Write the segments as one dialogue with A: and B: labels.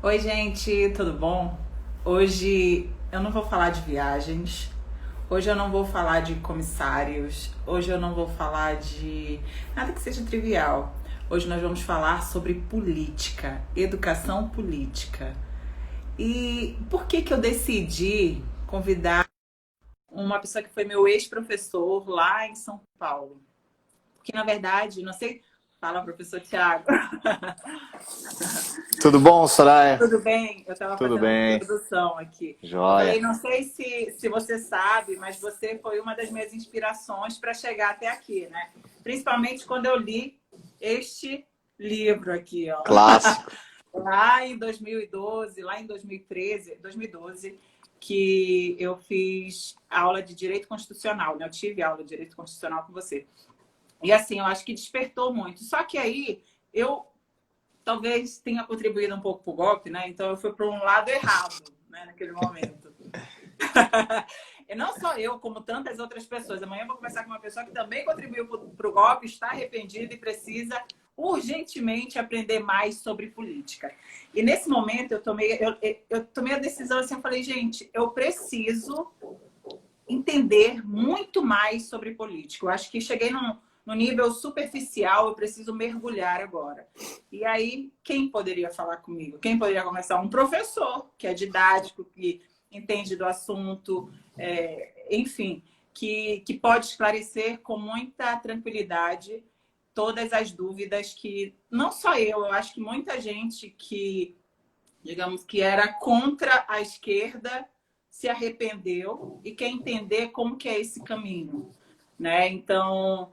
A: Oi, gente, tudo bom? Hoje eu não vou falar de viagens, hoje eu não vou falar de comissários, hoje eu não vou falar de nada que seja trivial. Hoje nós vamos falar sobre política, educação política. E por que que eu decidi convidar uma pessoa que foi meu ex-professor lá em São Paulo? Porque, na verdade, não sei. Fala, professor Tiago.
B: Tudo bom, Soraya?
A: Tudo bem? Eu estava
B: Tudo
A: fazendo uma
B: bem,
A: introdução aqui. Eu falei,
B: joia.
A: não sei se você sabe, mas você foi uma das minhas inspirações para chegar até aqui, né? Principalmente quando eu li este livro aqui, ó.
B: Clássico.
A: Lá em 2012, lá em 2013, 2012, que eu fiz aula de Direito Constitucional, né? Eu tive aula de Direito Constitucional com você. E assim, eu acho que despertou muito. Só que aí eu talvez tenha contribuído um pouco para o golpe, né? Então eu fui para um lado errado, né, naquele momento. E não só eu, como tantas outras pessoas. Amanhã eu vou conversar com uma pessoa que também contribuiu para o golpe, está arrependida e precisa urgentemente aprender mais sobre política. E nesse momento eu tomei a decisão assim, eu falei, gente, eu preciso entender muito mais sobre política. Eu acho que cheguei no nível superficial, eu preciso mergulhar agora. E aí, quem poderia falar comigo? Quem poderia começar? Um professor, que é didático, que entende do assunto, enfim, que pode esclarecer com muita tranquilidade todas as dúvidas que, não só eu acho que muita gente que, digamos, que era contra a esquerda se arrependeu e quer entender como que é esse caminho, né? Então,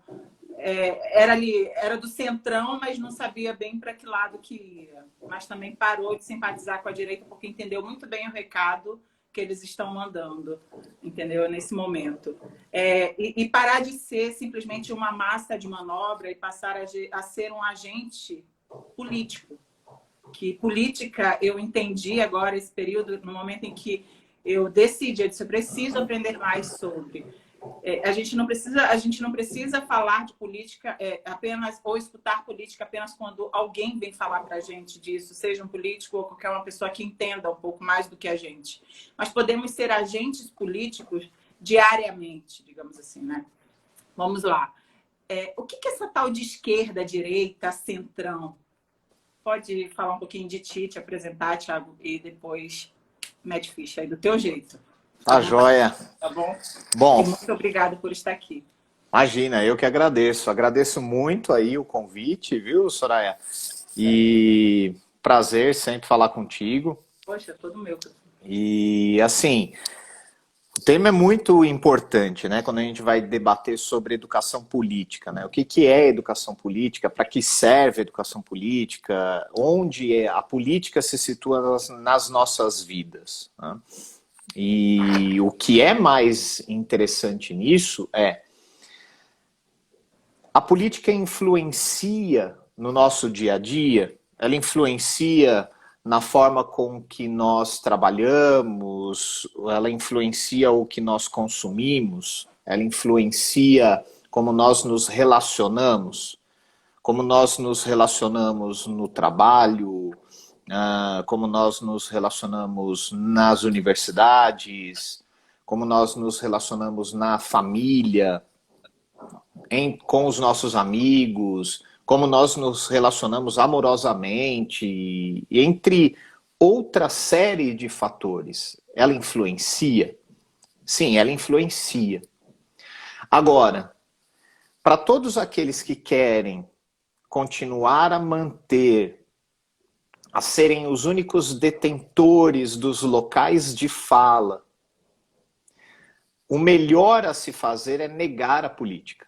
A: era do centrão, mas não sabia bem para que lado que ia. Mas também parou de simpatizar com a direita porque entendeu muito bem o recado que eles estão mandando, entendeu? Nesse momento. E parar de ser simplesmente uma massa de manobra e passar a ser um agente político. Que política eu entendi agora, esse período, no momento em que eu decidi, eu disse, eu preciso aprender mais sobre. A gente não precisa falar de política apenas, ou escutar política apenas quando alguém vem falar para a gente disso, seja um político ou qualquer uma pessoa que entenda um pouco mais do que a gente. Mas podemos ser agentes políticos diariamente, digamos assim, né? Vamos lá. O que é essa tal de esquerda, direita, centrão? Pode falar um pouquinho de ti, te apresentar, Thiago, e depois mete ficha aí do teu jeito. Fica à
B: Tá
A: vontade,
B: joia.
A: tá bom? E
B: Bom,
A: muito obrigada por estar aqui.
B: imagina, eu que agradeço. Agradeço muito aí o convite, viu, Soraya? E prazer sempre falar contigo.
A: Poxa, todo meu.
B: E assim, o tema é muito importante, né? Quando a gente vai debater sobre educação política, né? O que que é educação política? Para que serve a educação política? Onde a política se situa nas nossas vidas, né? E o que é mais interessante nisso é a política influencia no nosso dia a dia, ela influencia na forma com que nós trabalhamos, ela influencia o que nós consumimos, ela influencia como nós nos relacionamos no trabalho, como nós nos relacionamos nas universidades, como nós nos relacionamos na família, com os nossos amigos, como nós nos relacionamos amorosamente, entre outra série de fatores. Ela influencia? Sim, ela influencia. Agora, para todos aqueles que querem continuar a manter, a serem os únicos detentores dos locais de fala, o melhor a se fazer é negar a política.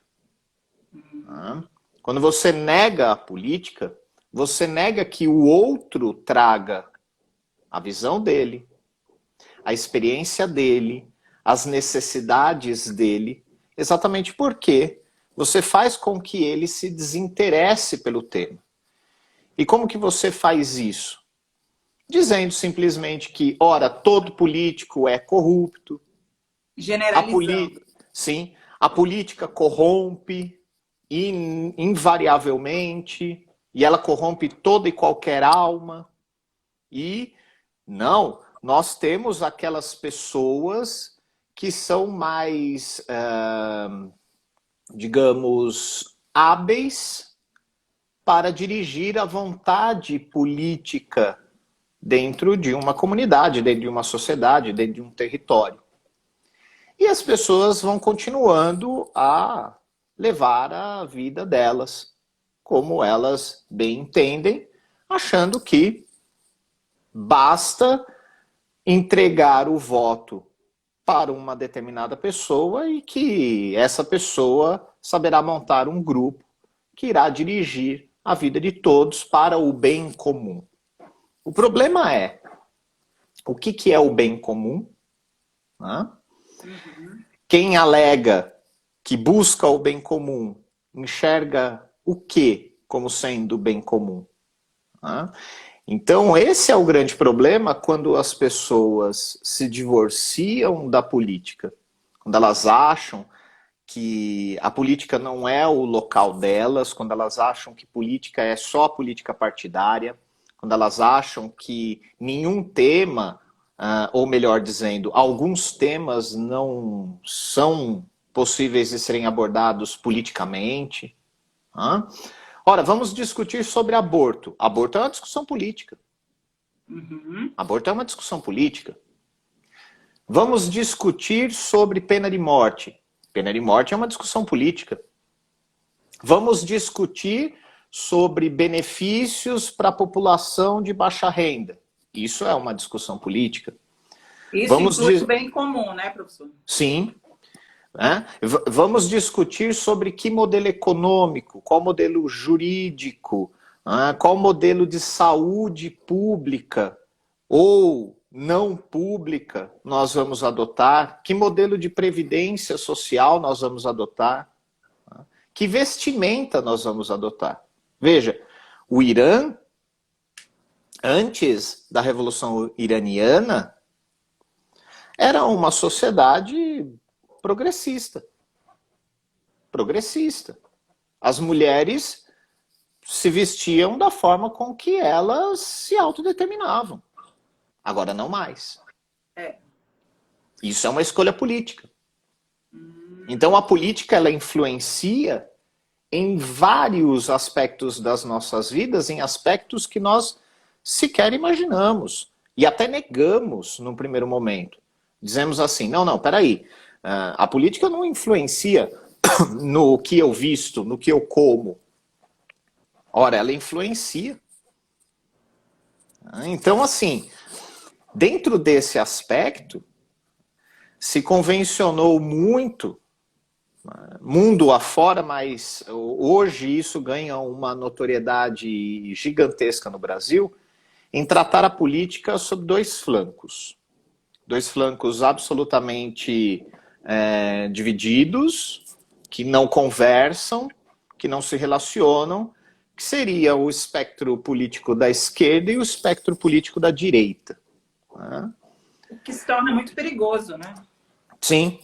B: Quando você nega a política, você nega que o outro traga a visão dele, a experiência dele, as necessidades dele, exatamente porque você faz com que ele se desinteresse pelo tema. E como que você faz isso? Dizendo simplesmente que, ora, todo político é corrupto, a
A: Generalizando.
B: sim, a política corrompe invariavelmente, e ela corrompe toda e qualquer alma. E não, nós temos aquelas pessoas que são mais, digamos, hábeis para dirigir a vontade política dentro de uma comunidade, dentro de uma sociedade, dentro de um território. E as pessoas vão continuando a levar a vida delas como elas bem entendem, achando que basta entregar o voto para uma determinada pessoa e que essa pessoa saberá montar um grupo que irá dirigir a vida de todos para o bem comum. O problema é, o que é o bem comum? Quem alega que busca o bem comum enxerga o que como sendo bem comum? Então, esse é o grande problema quando as pessoas se divorciam da política. Quando elas acham que a política não é o local delas, quando elas acham que política é só política partidária, quando elas acham que nenhum tema, ou melhor dizendo, alguns temas não são possíveis de serem abordados politicamente. Ora, vamos discutir sobre aborto. Aborto é uma discussão política. Aborto é uma discussão política. Vamos discutir sobre pena de morte. Pena de morte é uma discussão política. Vamos discutir sobre benefícios para a população de baixa renda. Isso é uma discussão política.
A: Isso inclui o bem comum, né, professor?
B: Sim. Vamos discutir sobre que modelo econômico, qual modelo jurídico, qual modelo de saúde pública ou não pública nós vamos adotar, que modelo de previdência social nós vamos adotar, que vestimenta nós vamos adotar. Veja, o Irã, antes da Revolução Iraniana, era uma sociedade progressista. Progressista. As mulheres se vestiam da forma com que elas se autodeterminavam. Agora não mais. Isso é uma escolha política. Então a política ela influencia em vários aspectos das nossas vidas, em aspectos que nós sequer imaginamos e até negamos num primeiro momento. Dizemos assim, não, peraí, a política não influencia no que eu visto, no que eu como. Ora, ela influencia. Então, assim, dentro desse aspecto, se convencionou muito, mundo afora, mas hoje isso ganha uma notoriedade gigantesca no Brasil, em tratar a política sob dois flancos. Dois flancos absolutamente divididos, que não conversam, que não se relacionam, que seria o espectro político da esquerda e o espectro político da direita.
A: O que se torna muito perigoso, né?
B: Sim.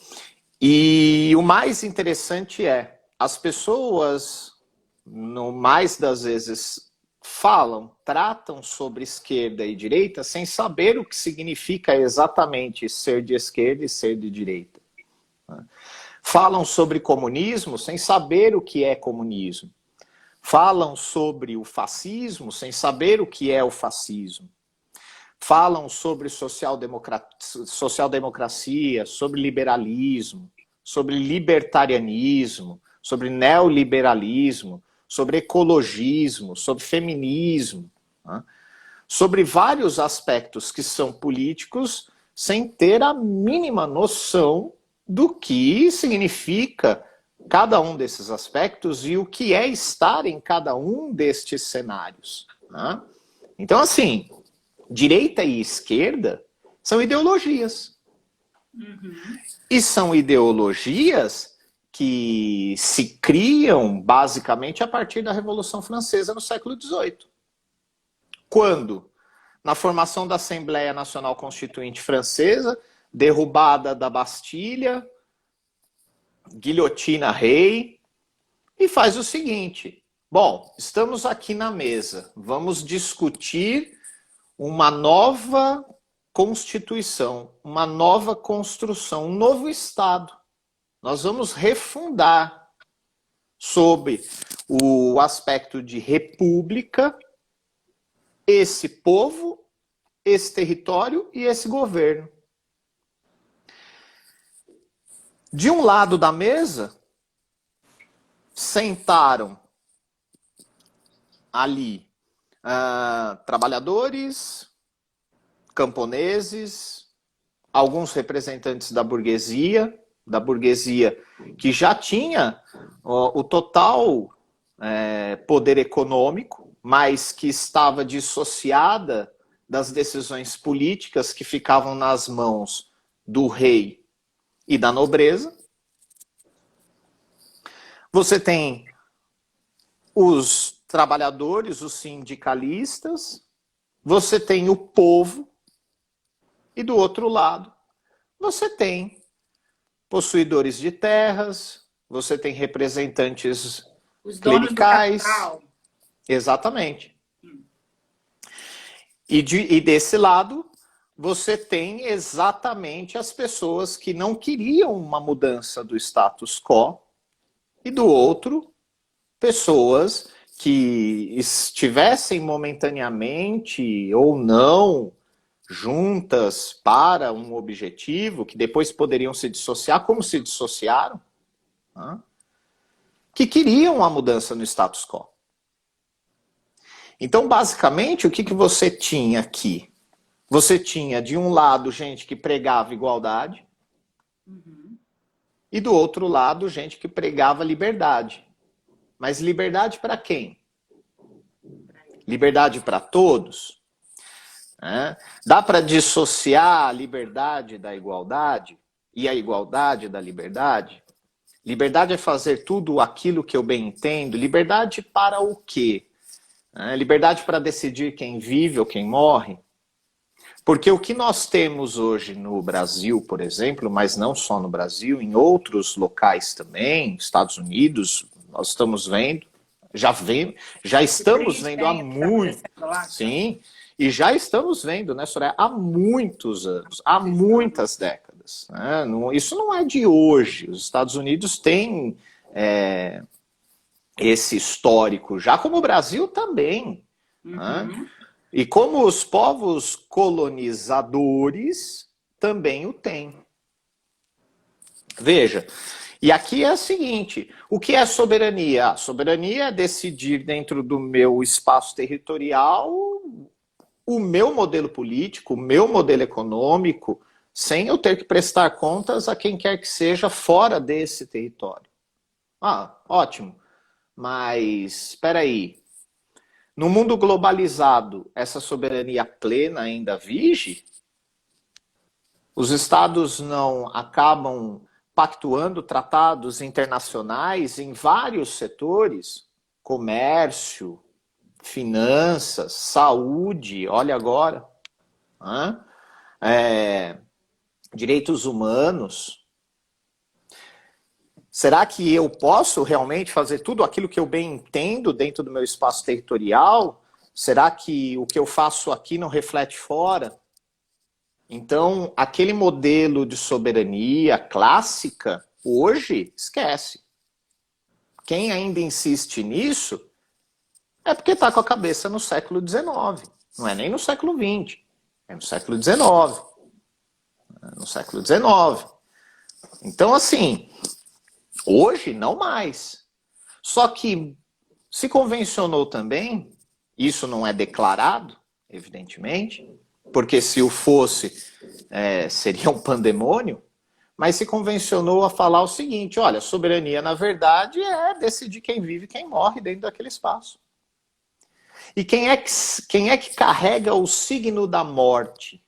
B: E o mais interessante é, as pessoas, no mais das vezes, tratam sobre esquerda e direita sem saber o que significa exatamente ser de esquerda e ser de direita. Falam sobre comunismo sem saber o que é comunismo. Falam sobre o fascismo sem saber o que é o fascismo. Falam sobre social-democracia, sobre liberalismo, sobre libertarianismo, sobre neoliberalismo, sobre ecologismo, sobre feminismo, sobre vários aspectos que são políticos sem ter a mínima noção do que significa cada um desses aspectos e o que é estar em cada um destes cenários. Então, assim, direita e esquerda são ideologias. E são ideologias que se criam basicamente a partir da Revolução Francesa no século XVIII. Quando? Na formação da Assembleia Nacional Constituinte Francesa, derrubada da Bastilha, guilhotina rei, e faz o seguinte: bom, estamos aqui na mesa, vamos discutir uma nova Constituição, uma nova construção, um novo Estado. Nós vamos refundar sob o aspecto de república esse povo, esse território e esse governo. De um lado da mesa, sentaram ali trabalhadores, camponeses, alguns representantes da burguesia que já tinha o total poder econômico, mas que estava dissociada das decisões políticas que ficavam nas mãos do rei e da nobreza. Você tem os trabalhadores, os sindicalistas, você tem o povo, e do outro lado, você tem possuidores de terras, você tem representantes
A: os donos
B: clericais.
A: Do capital.
B: Exatamente. E desse lado, você tem exatamente as pessoas que não queriam uma mudança do status quo, e do outro, pessoas que estivessem momentaneamente ou não juntas para um objetivo, que depois poderiam se dissociar, como se dissociaram, que queriam a mudança no status quo. Então, basicamente, o que você tinha aqui? Você tinha, de um lado, gente que pregava igualdade, e do outro lado, gente que pregava liberdade. Mas liberdade para quem? Liberdade para todos? Dá para dissociar a liberdade da igualdade e a igualdade da liberdade? Liberdade é fazer tudo aquilo que eu bem entendo. Liberdade para o quê? Liberdade para decidir quem vive ou quem morre? Porque o que nós temos hoje no Brasil, por exemplo, mas não só no Brasil, em outros locais também, Estados Unidos, nós estamos vendo, já estamos vendo há muito, sim, e já estamos vendo, né, Soraya, há muitos anos, há muitas décadas. Né? Isso não é de hoje. Os Estados Unidos têm esse histórico, já como o Brasil também. Né? E como os povos colonizadores também o têm. Veja, e aqui é o seguinte, o que é soberania? A soberania é decidir dentro do meu espaço territorial o meu modelo político, o meu modelo econômico, sem eu ter que prestar contas a quem quer que seja fora desse território. Ótimo. Mas, espera aí. No mundo globalizado, essa soberania plena ainda vige? Os estados não acabam pactuando tratados internacionais em vários setores? Comércio, finanças, saúde, olha agora. Direitos humanos. Será que eu posso realmente fazer tudo aquilo que eu bem entendo dentro do meu espaço territorial? Será que o que eu faço aqui não reflete fora? Então, aquele modelo de soberania clássica, hoje, esquece. Quem ainda insiste nisso é porque está com a cabeça no século XIX. Não é nem no século XX. É no século XIX. No século XIX. Então, assim, hoje não mais. Só que se convencionou também, isso não é declarado, evidentemente, porque se o fosse, seria um pandemônio, mas se convencionou a falar o seguinte, olha, soberania, na verdade, é decidir quem vive e quem morre dentro daquele espaço. E quem é que carrega o signo da morte?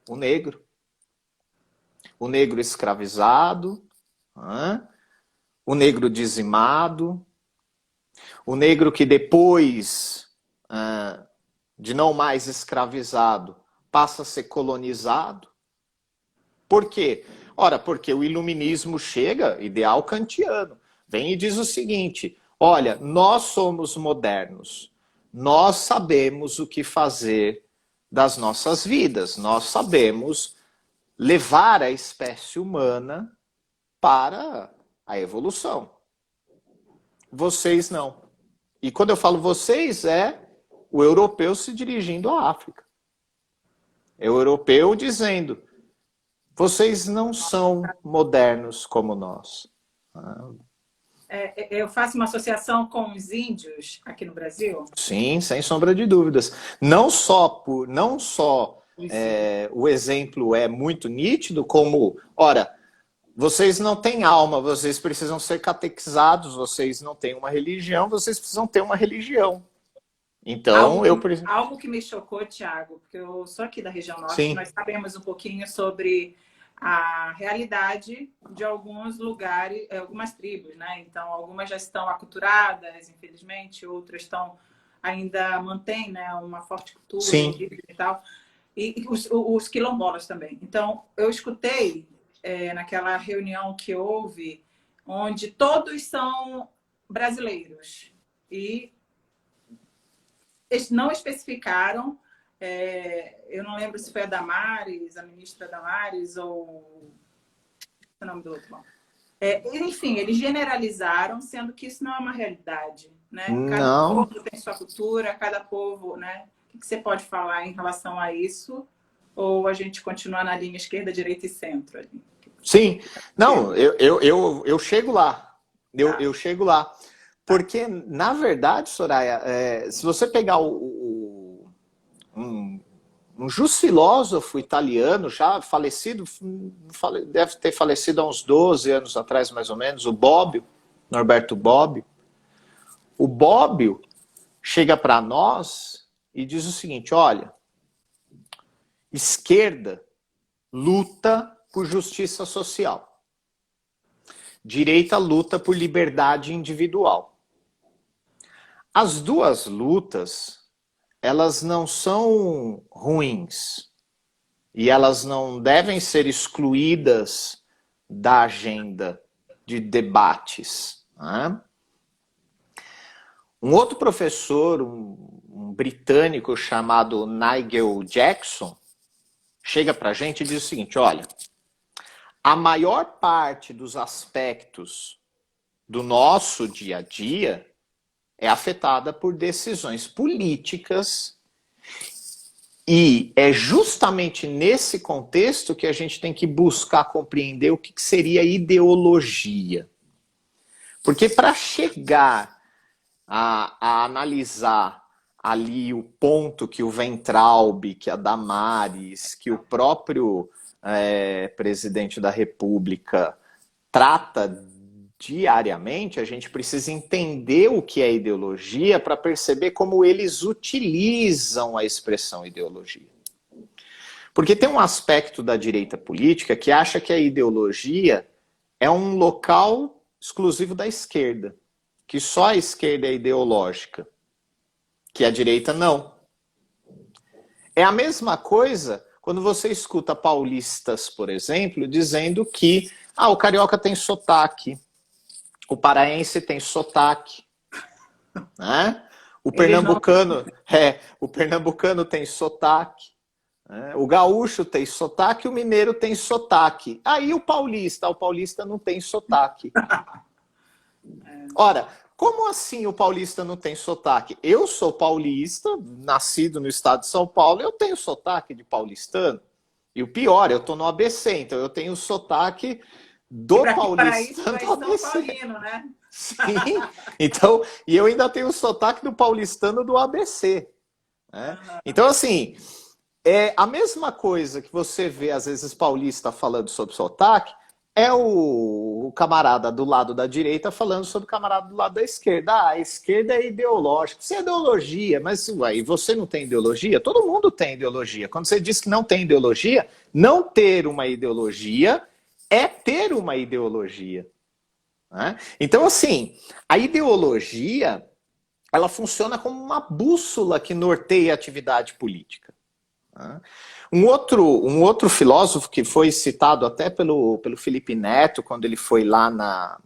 B: O negro. O negro escravizado, o negro dizimado, o negro que depois de não mais escravizado passa a ser colonizado. Por quê? Ora, porque o iluminismo chega, ideal kantiano, vem e diz o seguinte, olha, nós somos modernos, nós sabemos o que fazer das nossas vidas, nós sabemos levar a espécie humana para a evolução. Vocês não. E quando eu falo vocês, é o europeu se dirigindo à África. É o europeu dizendo, vocês não são modernos como nós.
A: Eu faço uma associação com os índios aqui no Brasil?
B: Sim, sem sombra de dúvidas. Não só o exemplo é muito nítido, como, ora, vocês não têm alma, vocês precisam ser catequizados, vocês não têm uma religião, vocês precisam ter uma religião. Então,
A: algo que me chocou, Tiago, porque eu sou aqui da região norte,
B: Sim.
A: Nós sabemos um pouquinho sobre a realidade de alguns lugares, algumas tribos, né? Então, algumas já estão aculturadas, infelizmente, outras ainda mantêm, né, uma forte cultura.
B: Sim.
A: E tal. E os quilombolas também. Então, eu escutei naquela reunião que houve, onde todos são brasileiros. E eles não especificaram, eu não lembro se foi a Damares, a ministra Damares, ou o nome do outro. Enfim, eles generalizaram, sendo que isso não é uma realidade. Né? Cada povo tem sua cultura, cada povo, né? O que você pode falar em relação a isso? Ou a gente continua na linha esquerda, direita e centro? Ali?
B: Sim. Não, eu chego lá. Eu chego lá. Porque, na verdade, Soraya, se você pegar um justo filósofo italiano, já falecido, deve ter falecido há uns 12 anos atrás, mais ou menos, o Bobbio, Norberto Bobbio. O Bobbio chega para nós e diz o seguinte, olha, esquerda luta por justiça social. Direita luta por liberdade individual. As duas lutas, elas não são ruins. E elas não devem ser excluídas da agenda de debates. Né? Um outro professor, um britânico chamado Nigel Jackson, chega para a gente e diz o seguinte, olha, a maior parte dos aspectos do nosso dia a dia é afetada por decisões políticas e é justamente nesse contexto que a gente tem que buscar compreender o que seria ideologia. Porque para chegar a analisar ali o ponto que o Weintraub, que a Damares, que o próprio presidente da República trata diariamente, a gente precisa entender o que é ideologia para perceber como eles utilizam a expressão ideologia. Porque tem um aspecto da direita política que acha que a ideologia é um local exclusivo da esquerda, que só a esquerda é ideológica, que a direita não. É a mesma coisa quando você escuta paulistas, por exemplo, dizendo que o carioca tem sotaque, o paraense tem sotaque, né? O pernambucano tem sotaque, né? O gaúcho tem sotaque, o mineiro tem sotaque. Aí o paulista não tem sotaque. Ora, como assim o paulista não tem sotaque? Eu sou paulista, nascido no estado de São Paulo, eu tenho sotaque de paulistano. E o pior, eu estou no ABC, então eu tenho sotaque do paulistano do ABC.
A: Paulino, né?
B: Sim, então, e eu ainda tenho o sotaque do paulistano do ABC. Né? Então, assim, é a mesma coisa que você vê, às vezes, paulista falando sobre sotaque, é o camarada do lado da direita falando sobre o camarada do lado da esquerda. A esquerda é ideológica. Isso é ideologia, mas e você não tem ideologia? Todo mundo tem ideologia. Quando você diz que não tem ideologia, não ter uma ideologia é ter uma ideologia. Né? Então, assim, a ideologia, ela funciona como uma bússola que norteia a atividade política. Né? Um outro filósofo que foi citado até pelo Felipe Neto, quando ele foi lá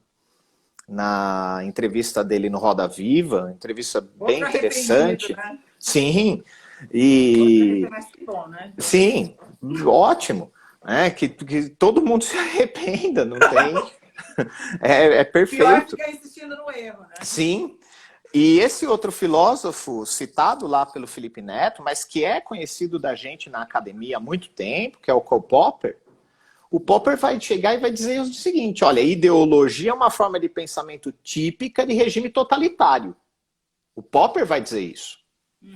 B: na entrevista dele no Roda Viva, entrevista bem
A: Outro
B: interessante.
A: arrependido, né?
B: Sim,
A: Outro
B: e
A: arrependido, bom, né?
B: sim, ótimo, né? Que todo mundo se arrependa, não tem. É
A: Pior é
B: perfeito.
A: ficar insistindo no erro, né?
B: Sim. E esse outro filósofo, citado lá pelo Felipe Neto, mas que é conhecido da gente na academia há muito tempo, que é o Karl Popper, o Popper vai chegar e vai dizer o seguinte: olha, ideologia é uma forma de pensamento típica de regime totalitário. O Popper vai dizer isso.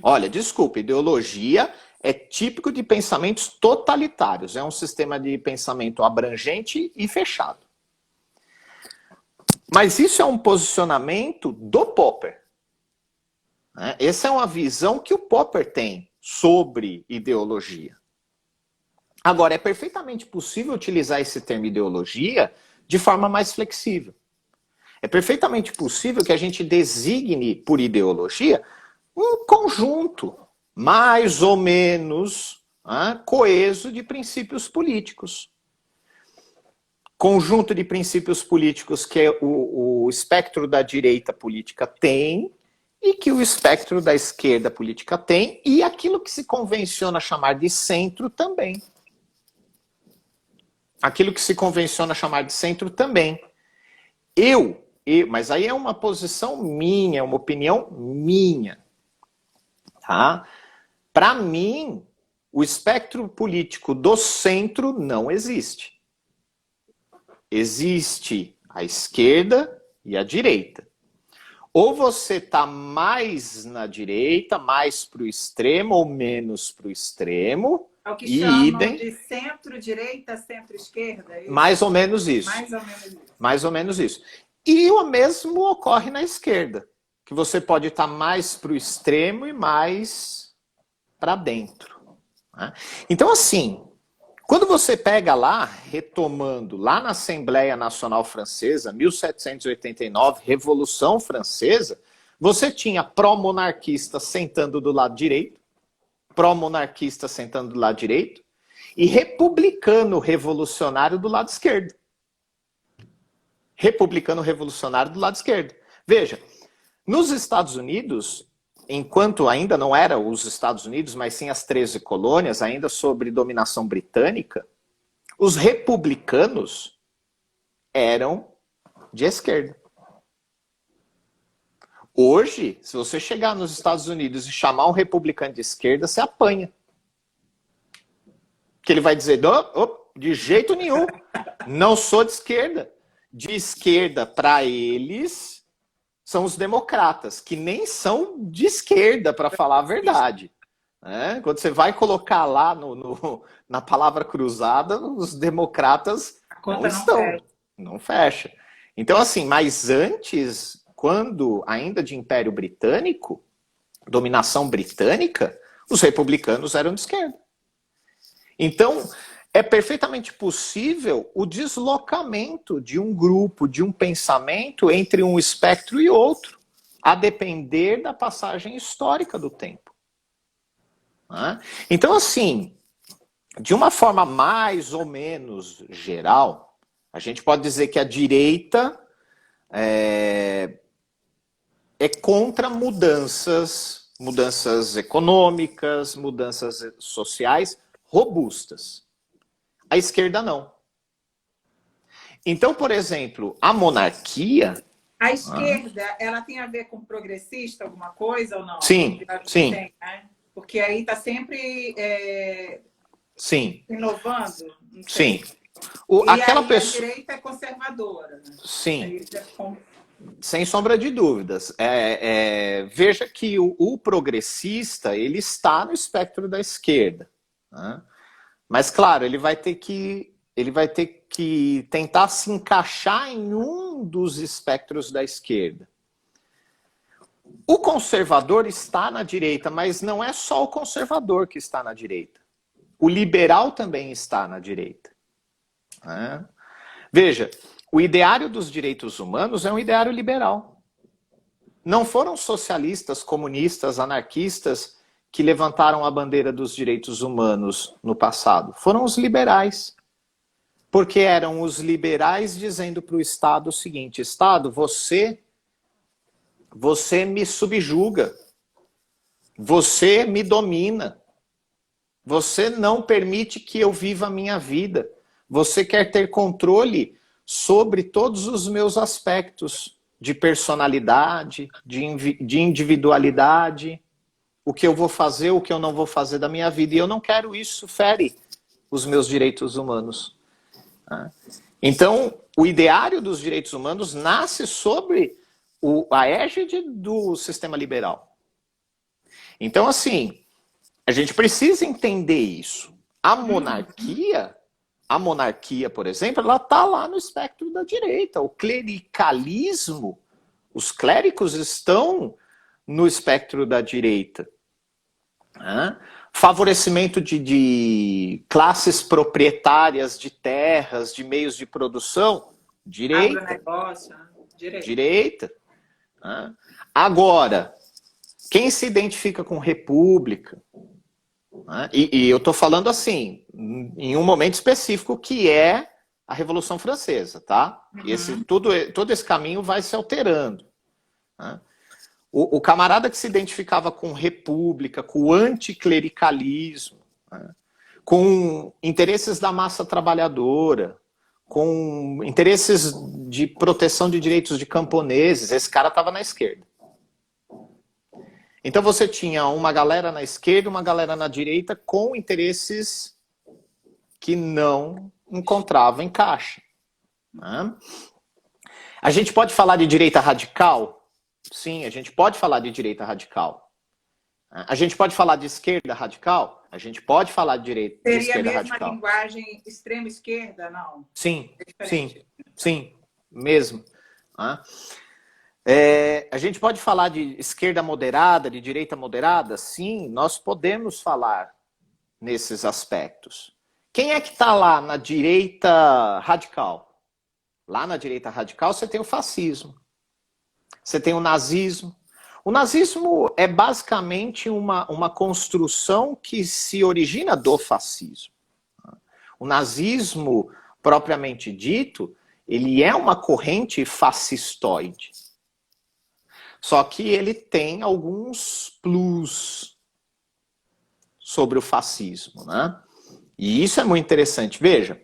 B: Olha, desculpa, ideologia é típico de pensamentos totalitários. É um sistema de pensamento abrangente e fechado. Mas isso é um posicionamento do Popper. Essa é uma visão que o Popper tem sobre ideologia. Agora, é perfeitamente possível utilizar esse termo ideologia de forma mais flexível. É perfeitamente possível que a gente designe por ideologia um conjunto mais ou menos coeso de princípios políticos. Conjunto de princípios políticos que o espectro da direita política tem e que o espectro da esquerda política tem, e aquilo que se convenciona chamar de centro também. Aquilo que se convenciona chamar de centro também. Mas aí é uma posição minha, uma opinião minha. Tá? Para mim, o espectro político do centro não existe. Existe a esquerda e a direita. Ou você está mais na direita, mais para o extremo, ou menos para o extremo.
A: É o que chamam de centro-direita, centro-esquerda? É
B: mais ou menos isso.
A: Mais ou menos isso.
B: Mais ou menos isso. E o mesmo ocorre na esquerda, que você pode estar mais para o extremo e mais para dentro. Né? Então, assim, quando você pega lá, retomando, lá na Assembleia Nacional Francesa, 1789, Revolução Francesa, você tinha pró-monarquista sentando do lado direito, pró-monarquista sentando do lado direito, e republicano revolucionário do lado esquerdo. Republicano revolucionário do lado esquerdo. Veja, nos Estados Unidos, enquanto ainda não era os Estados Unidos, mas sim as 13 colônias, ainda sob dominação britânica, os republicanos eram de esquerda. Hoje, se você chegar nos Estados Unidos e chamar um republicano de esquerda, você apanha. Que ele vai dizer, de jeito nenhum, não sou de esquerda. De esquerda, para eles, são os democratas, que nem são de esquerda, para falar a verdade. Quando você vai colocar lá na palavra cruzada, os democratas não estão. Não fecha. Então, assim, mas antes, quando ainda de Império Britânico, dominação britânica, os republicanos eram de esquerda. Então, é perfeitamente possível o deslocamento de um grupo, de um pensamento entre um espectro e outro, a depender da passagem histórica do tempo. Então, assim, de uma forma mais ou menos geral, a gente pode dizer que a direita é contra mudanças econômicas, mudanças sociais robustas. A esquerda não. Então, por exemplo, a monarquia...
A: A esquerda, ela tem a ver com progressista, alguma coisa ou não?
B: Sim, sim.
A: Tem, né? Porque aí está sempre
B: sim.
A: inovando.
B: Sim.
A: A direita é conservadora. Né?
B: Sim. Sem sombra de dúvidas. Veja que o progressista ele está no espectro da esquerda. Né? Mas, claro, ele vai ter que tentar se encaixar em um dos espectros da esquerda. O conservador está na direita, mas não é só o conservador que está na direita. O liberal também está na direita. Veja, o ideário dos direitos humanos é um ideário liberal. Não foram socialistas, comunistas, anarquistas que levantaram a bandeira dos direitos humanos no passado. Foram os liberais. Porque eram os liberais dizendo para o Estado o seguinte: Estado, você me subjuga, você me domina, você não permite que eu viva a minha vida, você quer ter controle sobre todos os meus aspectos de personalidade, de individualidade, o que eu vou fazer, o que eu não vou fazer da minha vida. E eu não quero isso, fere os meus direitos humanos. Então, o ideário dos direitos humanos nasce sobre a égide do sistema liberal. Então, assim, a gente precisa entender isso. A monarquia, por exemplo, ela está lá no espectro da direita. O clericalismo, os clérigos estão no espectro da direita. Favorecimento de classes proprietárias de terras, de meios de produção, direita.
A: Agronegócio,
B: Direita. Agora, quem se identifica com república, e eu estou falando assim, em um momento específico que é a Revolução Francesa, tá? Todo esse caminho vai se alterando. O camarada que se identificava com república, com o anticlericalismo, com interesses da massa trabalhadora, com interesses de proteção de direitos de camponeses, esse cara estava na esquerda. Então você tinha uma galera na esquerda e uma galera na direita com interesses que não encontravam encaixe. A gente pode falar de direita radical? Sim, a gente pode falar de direita radical. A gente pode falar de esquerda radical? A gente pode falar de esquerda radical.
A: Seria a mesma linguagem extrema esquerda, não?
B: Sim, sim, mesmo. A gente pode falar de esquerda moderada, de direita moderada? Sim, nós podemos falar nesses aspectos. Quem é que está lá na direita radical? Lá na direita radical você tem o fascismo. Você tem o nazismo. O nazismo é basicamente uma construção que se origina do fascismo. O nazismo, propriamente dito, ele é uma corrente fascistoide. Só que ele tem alguns plus sobre o fascismo, né? E isso é muito interessante. Veja,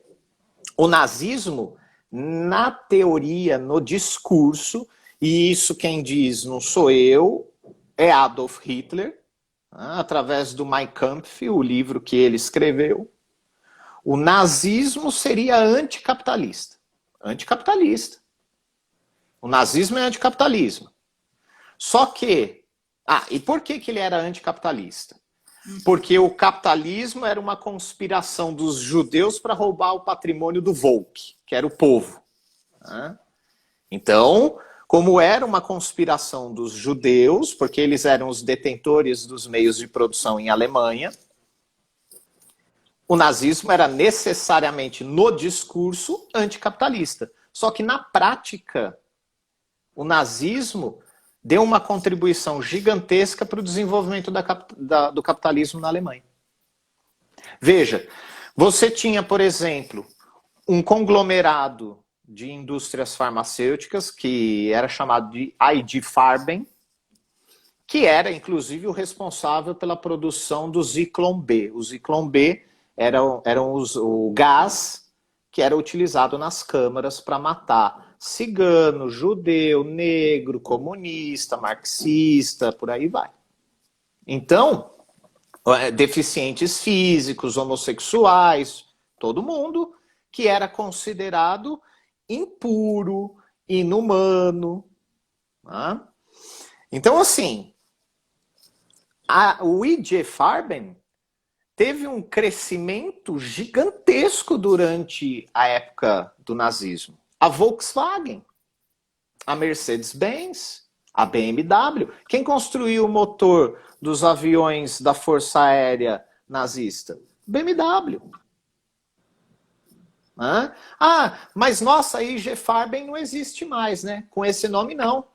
B: o nazismo, na teoria, no discurso, e isso quem diz não sou eu, é Adolf Hitler, através do Mein Kampf, o livro que ele escreveu. O nazismo seria anticapitalista. Anticapitalista. O nazismo é anticapitalismo. Só que... e por que ele era anticapitalista? Porque o capitalismo era uma conspiração dos judeus para roubar o patrimônio do Volk, que era o povo. Então, como era uma conspiração dos judeus, porque eles eram os detentores dos meios de produção em Alemanha, o nazismo era necessariamente, no discurso, anticapitalista. Só que, na prática, o nazismo deu uma contribuição gigantesca para o desenvolvimento do capitalismo na Alemanha. Veja, você tinha, por exemplo, um conglomerado de indústrias farmacêuticas, que era chamado de IG Farben, que era, inclusive, o responsável pela produção do Zyklon B. O Zyklon B era o gás que era utilizado nas câmaras para matar cigano, judeu, negro, comunista, marxista, por aí vai. Então, deficientes físicos, homossexuais, todo mundo que era considerado impuro, inumano. Então, assim, o IG Farben teve um crescimento gigantesco durante a época do nazismo. A Volkswagen, a Mercedes-Benz, a BMW. Quem construiu o motor dos aviões da Força Aérea nazista? BMW. Mas nossa, a IG Farben não existe mais, né? Com esse nome, não.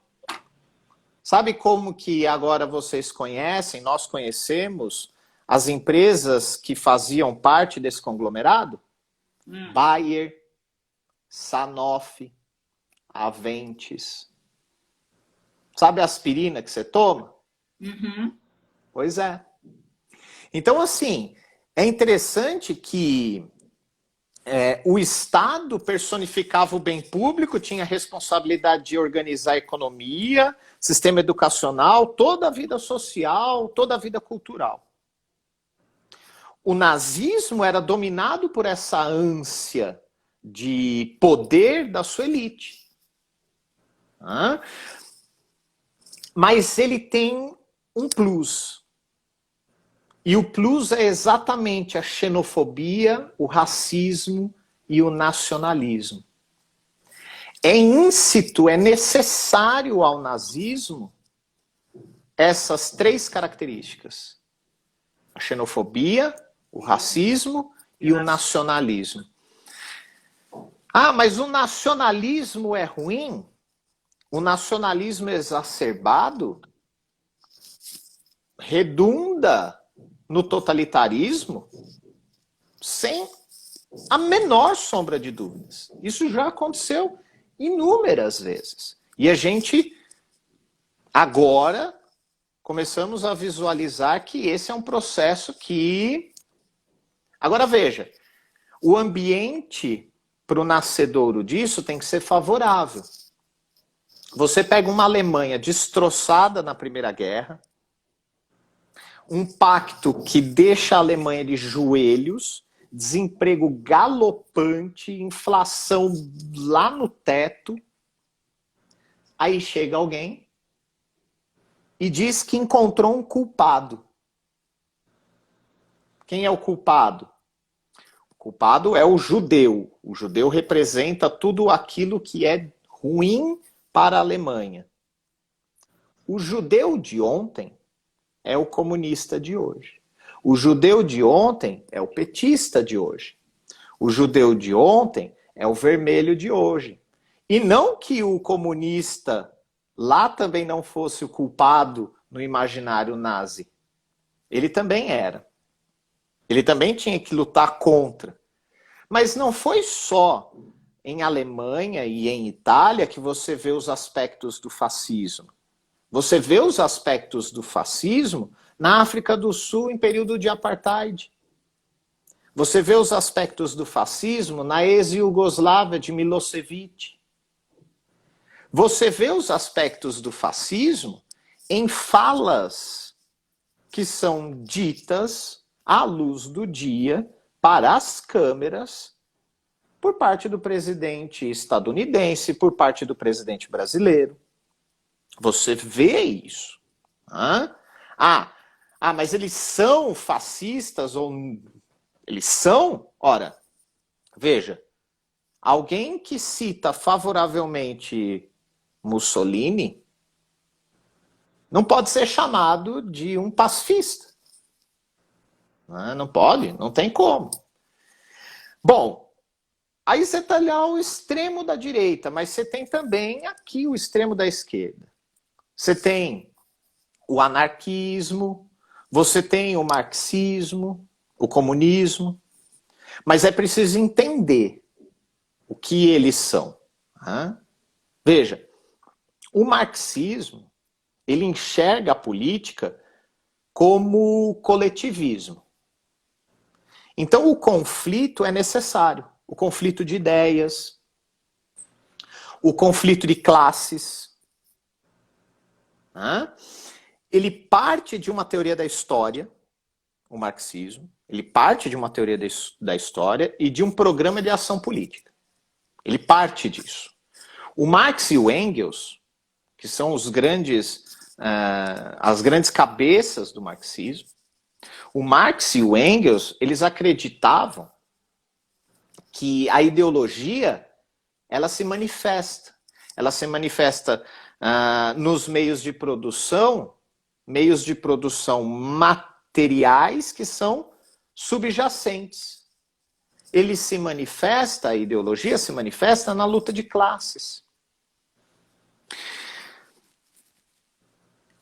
B: Sabe como que agora vocês conhecem, nós conhecemos as empresas que faziam parte desse conglomerado? Bayer, Sanofi, Aventis. Sabe a aspirina que você toma?
A: Uhum.
B: Pois é. Então, assim, é interessante que o Estado personificava o bem público, tinha a responsabilidade de organizar a economia, sistema educacional, toda a vida social, toda a vida cultural. O nazismo era dominado por essa ânsia de poder da sua elite. Mas ele tem um plus. E o plus é exatamente a xenofobia, o racismo e o nacionalismo. É íncito, é necessário ao nazismo essas três características: a xenofobia, o racismo e o nacionalismo. Ah, mas o nacionalismo é ruim? O nacionalismo exacerbado redunda no totalitarismo sem a menor sombra de dúvidas. Isso já aconteceu inúmeras vezes. E a gente agora começamos a visualizar que esse é um processo que... Agora veja, o ambiente para o nascedouro disso tem que ser favorável. Você pega uma Alemanha destroçada na Primeira Guerra, um pacto que deixa a Alemanha de joelhos, desemprego galopante, inflação lá no teto. Aí chega alguém e diz que encontrou um culpado. Quem é o culpado? O culpado é o judeu. O judeu representa tudo aquilo que é ruim para a Alemanha. O judeu de ontem é o comunista de hoje. O judeu de ontem é o petista de hoje. O judeu de ontem é o vermelho de hoje. E não que o comunista lá também não fosse o culpado no imaginário nazi. Ele também era. Ele também tinha que lutar contra. Mas não foi só em Alemanha e em Itália que você vê os aspectos do fascismo. Você vê os aspectos do fascismo na África do Sul em período de apartheid. Você vê os aspectos do fascismo na ex-Iugoslávia de Milosevic. Você vê os aspectos do fascismo em falas que são ditas à luz do dia para as câmeras por parte do presidente estadunidense, por parte do presidente brasileiro. Você vê isso. Mas eles são fascistas ou eles são? Ora, veja, alguém que cita favoravelmente Mussolini não pode ser chamado de um pacifista. Não pode, não tem como. Bom, aí você está lá ao extremo da direita, mas você tem também aqui o extremo da esquerda. Você tem o anarquismo, você tem o marxismo, o comunismo, mas é preciso entender o que eles são. Veja, o marxismo, ele enxerga a política como coletivismo. Então o conflito é necessário, o conflito de ideias, o conflito de classes. Ele parte de uma teoria da história, o marxismo, ele parte de uma teoria da história e de um programa de ação política. Ele parte disso. O Marx e o Engels, que são as grandes cabeças do marxismo, o Marx e o Engels, eles acreditavam que a ideologia, ela se manifesta. Ela se manifesta nos meios de produção materiais que são subjacentes. A ideologia se manifesta na luta de classes.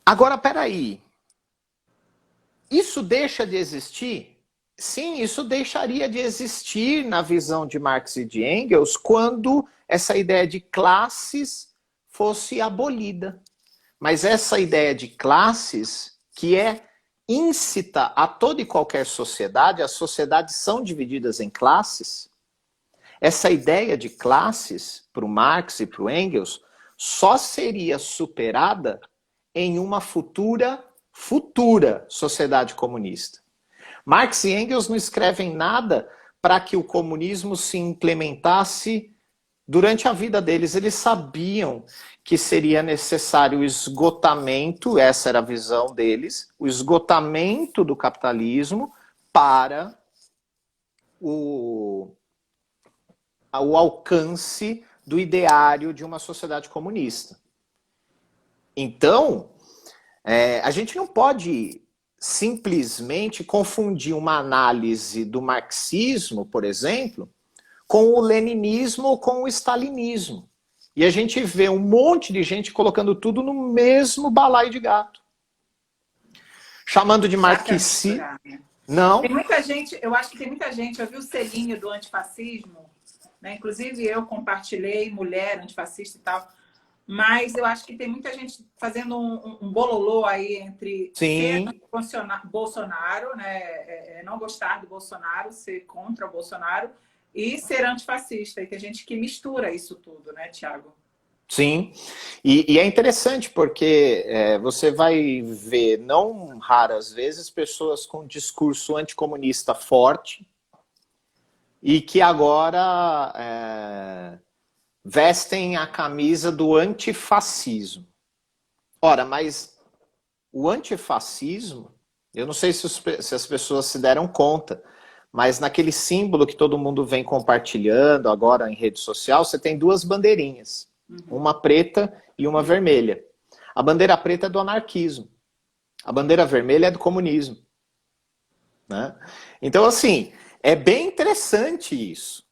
B: Agora, peraí. Isso deixa de existir sim, isso deixaria de existir na visão de Marx e de Engels quando essa ideia de classes fosse abolida. Mas essa ideia de classes, que é íncita a toda e qualquer sociedade, as sociedades são divididas em classes, essa ideia de classes, para o Marx e para o Engels, só seria superada em uma futura sociedade comunista. Marx e Engels não escrevem nada para que o comunismo se implementasse durante a vida deles. Eles sabiam que seria necessário o esgotamento, essa era a visão deles, o esgotamento do capitalismo para o alcance do ideário de uma sociedade comunista. Então, a gente não pode simplesmente confundir uma análise do marxismo, por exemplo, com o leninismo ou com o stalinismo. E a gente vê um monte de gente colocando tudo no mesmo balaio de gato. Chamando de marxismo. Não.
A: Tem muita gente, eu acho que tem muita gente, eu vi o selinho do antifascismo, né? Inclusive eu compartilhei, mulher, antifascista e tal, mas eu acho que tem muita gente fazendo um bololô aí entre
B: Sim.
A: ser Bolsonaro, né? Não gostar do Bolsonaro, ser contra o Bolsonaro, e ser antifascista. E tem gente que mistura isso tudo, né, Tiago?
B: Sim, e é interessante porque você vai ver, não raras vezes, pessoas com discurso anticomunista forte e que agora vestem a camisa do antifascismo. Ora, mas o antifascismo, eu não sei se as pessoas se deram conta, mas naquele símbolo que todo mundo vem compartilhando agora em rede social, você tem duas bandeirinhas. Uma preta e uma vermelha. A bandeira preta é do anarquismo. A bandeira vermelha é do comunismo. Né? Então, assim, é bem interessante isso.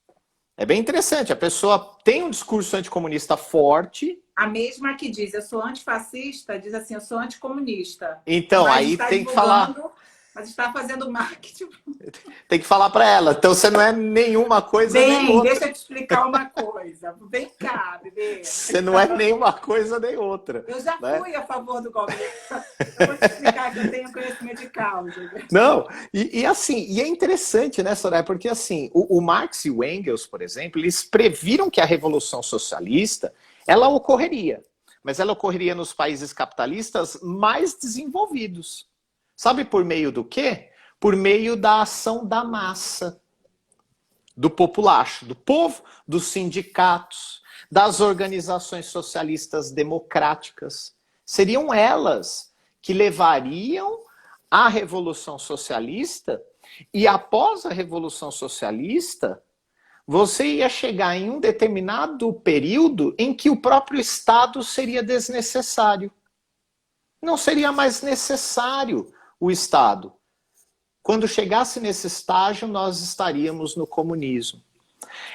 B: É bem interessante. A pessoa tem um discurso anticomunista forte.
A: A mesma que diz, eu sou antifascista, diz assim, eu sou anticomunista.
B: Então, aí tem que falar...
A: Mas está fazendo marketing.
B: Tem que falar para ela. Então você não é nenhuma coisa nem outra.
A: Deixa eu te explicar uma coisa. Vem cá, bebê.
B: Você não é nenhuma coisa nem outra.
A: Eu já fui a favor do governo. Eu vou te explicar que eu tenho conhecimento de causa.
B: Não, e assim, e é interessante, né, Soraya? Porque assim, o Marx e o Engels, por exemplo, eles previram que a Revolução Socialista, ela ocorreria. Mas ela ocorreria nos países capitalistas mais desenvolvidos. Sabe por meio do quê? Por meio da ação da massa, do populacho, do povo, dos sindicatos, das organizações socialistas democráticas. Seriam elas que levariam a Revolução Socialista e após a Revolução Socialista, você ia chegar em um determinado período em que o próprio Estado seria desnecessário. Não seria mais necessário o Estado. Quando chegasse nesse estágio, nós estaríamos no comunismo.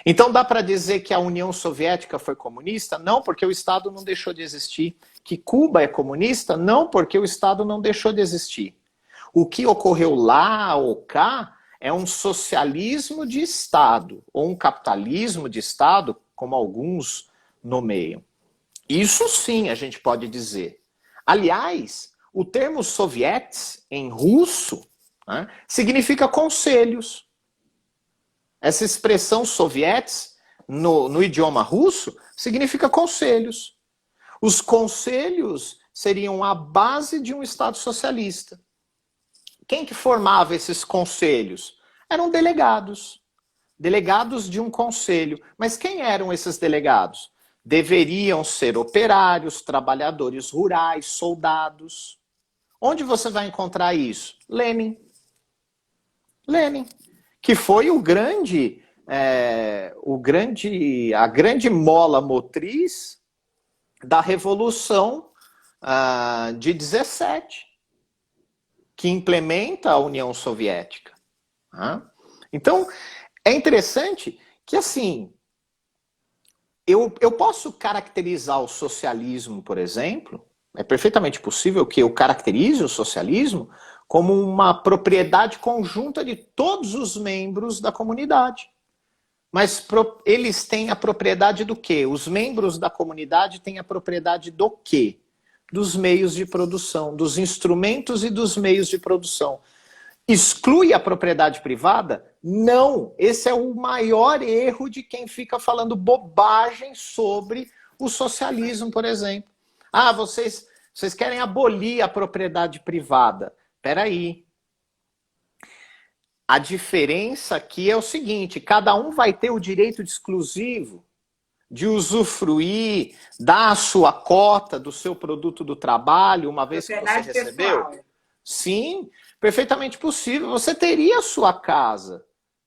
B: Então dá para dizer que a União Soviética foi comunista? Não, porque o Estado não deixou de existir. Que Cuba é comunista? Não, porque o Estado não deixou de existir. O que ocorreu lá ou cá é um socialismo de Estado, ou um capitalismo de Estado, como alguns nomeiam. Isso sim a gente pode dizer. Aliás, o termo soviets, em russo, né, significa conselhos. Essa expressão soviets, no idioma russo, significa conselhos. Os conselhos seriam a base de um Estado socialista. Quem que formava esses conselhos? Eram delegados. Delegados de um conselho. Mas quem eram esses delegados? Deveriam ser operários, trabalhadores rurais, soldados. Onde você vai encontrar isso? Lenin. Lenin, que foi a grande mola motriz da Revolução de 17, que implementa a União Soviética. Então, é interessante que, assim, eu posso caracterizar o socialismo, por exemplo, é perfeitamente possível que eu caracterize o socialismo como uma propriedade conjunta de todos os membros da comunidade. Mas eles têm a propriedade do quê? Os membros da comunidade têm a propriedade do quê? Dos meios de produção, dos instrumentos e dos meios de produção. Exclui a propriedade privada? Não. Esse é o maior erro de quem fica falando bobagem sobre o socialismo, por exemplo. Ah, vocês querem abolir a propriedade privada. Espera aí. A diferença aqui é o seguinte, cada um vai ter o direito exclusivo de usufruir da sua cota, do seu produto do trabalho, uma vez que você recebeu.
A: Pessoal.
B: Sim, perfeitamente possível. Você teria a sua casa.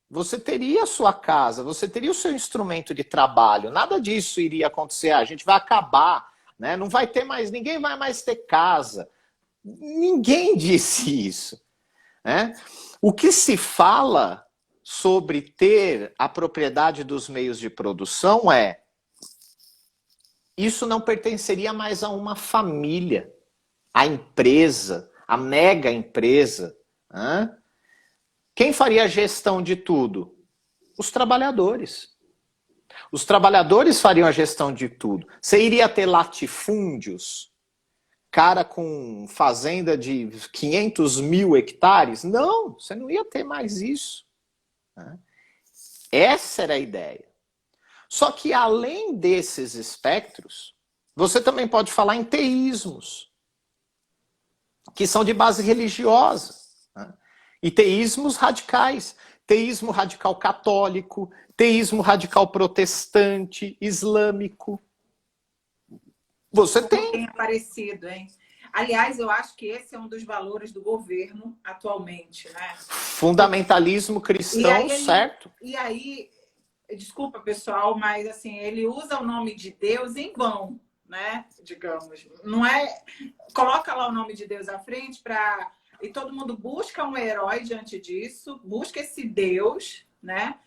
B: Você teria a sua casa, você teria o seu instrumento de trabalho. Nada disso iria acontecer. A gente vai acabar, né? Não vai ter mais, ninguém vai mais ter casa. Ninguém disse isso, né? O que se fala sobre ter a propriedade dos meios de produção isso não pertenceria mais a uma família, a empresa, a mega empresa. Né? Quem faria a gestão de tudo? Os trabalhadores. Os trabalhadores fariam a gestão de tudo. Você iria ter latifúndios? Cara com fazenda de 500 mil hectares? Não, você não ia ter mais isso. Né? Essa era a ideia. Só que além desses espectros, você também pode falar em teísmos, que são de base religiosa. Né? E teísmos radicais. Teísmo radical católico, teísmo radical protestante, islâmico. Você tem.
A: Tem aparecido, hein? Aliás, eu acho que esse é um dos valores do governo atualmente, né?
B: Fundamentalismo cristão, certo?
A: E aí, desculpa, pessoal, mas assim, ele usa o nome de Deus em vão, né? Digamos. Não é. Coloca lá o nome de Deus à frente para. E todo mundo busca um herói diante disso, busca esse Deus, né?